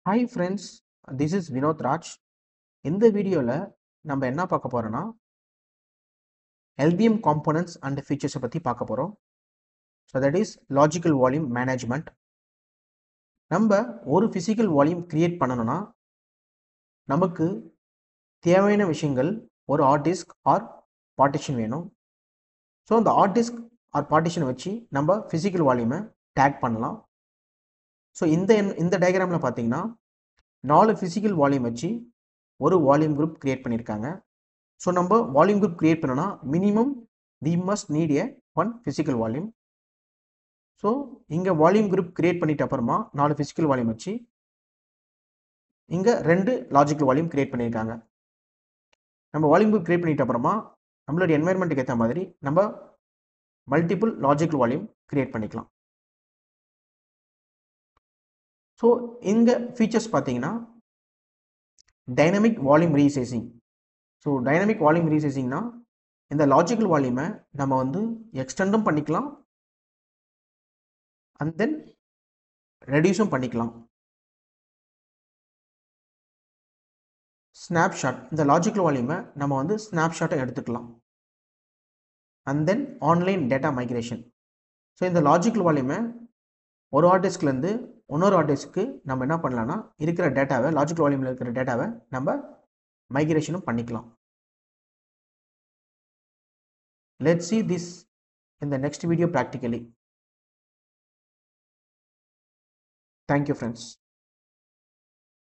Hi friends, this is Vinod Raj. இந்த வீடியோவில் நம்ம என்ன பார்க்க போகிறோன்னா LVM components and features பற்றி பார்க்க போகிறோம். So that is logical volume management. நம்ம ஒரு ஃபிசிக்கல் வால்யூம் கிரியேட் பண்ணணும்னா நமக்கு தேவையான விஷயங்கள் ஒரு ஹார்ட் டிஸ்க் ஆர் பார்ட்டிஷன் வேணும். ஸோ அந்த ஹார்ட் டிஸ்க் ஆர் பார்ட்டிஷனை வச்சு நம்ம ஃபிசிக்கல் வால்யூமை டேக் பண்ணலாம். ஸோ இந்த டயக்ராமில் பார்த்தீங்கன்னா 4 ஃபிசிக்கல் வால்யூம் வச்சு ஒரு வால்யூம் குரூப் கிரியேட் பண்ணியிருக்காங்க. ஸோ நம்ம வால்யூம் குரூப் கிரியேட் பண்ணோன்னா minimum we must need a one physical volume. So இங்கே வால்யூம் குரூப் கிரியேட் பண்ணிட்ட அப்புறமா 4 ஃபிசிக்கல் வால்யூம் வச்சு இங்கே 2 லாஜிக்கல் வால்யூம் கிரியேட் பண்ணியிருக்காங்க. நம்ம வால்யூம் குரூப் கிரியேட் பண்ணிட்ட அப்புறமா நம்மளுடைய என்வைரன்மெண்ட்டுக்கு ஏற்ற மாதிரி நம்ம மல்டிபிள் லாஜிக்கல் வால்யூம் கிரியேட் பண்ணிக்கலாம். ஸோ இங்கே ஃபீச்சர்ஸ் பார்த்தீங்கன்னா dynamic volume resizing. So dynamic volume ரீசைசிங்னா இந்த லாஜிக்கல் வால்யூமை நம்ம வந்து எக்ஸ்டெண்டும் பண்ணிக்கலாம் அண்ட் தென் ரெடியூஸும் பண்ணிக்கலாம். ஸ்னாப்ஷாட், இந்த லாஜிக்கல் வால்யூமை நம்ம வந்து ஸ்னாப்ஷாட்டை எடுத்துக்கலாம். And then online data migration. So இந்த லாஜிக்கல் வால்யூமை ஒரு ஹார்ட் டிஸ்க்லேருந்து இன்னொரு ஹார்ட் டிஸ்க்கு நம்ம என்ன பண்ணலாம்னா இருக்கிற டேட்டாவை லாஜிக்கல் வால்யூமில் இருக்கிற டேட்டாவை நம்ம மைக்ரேஷனும் பண்ணிக்கலாம். Let's see this in the next video practically. Thank you friends.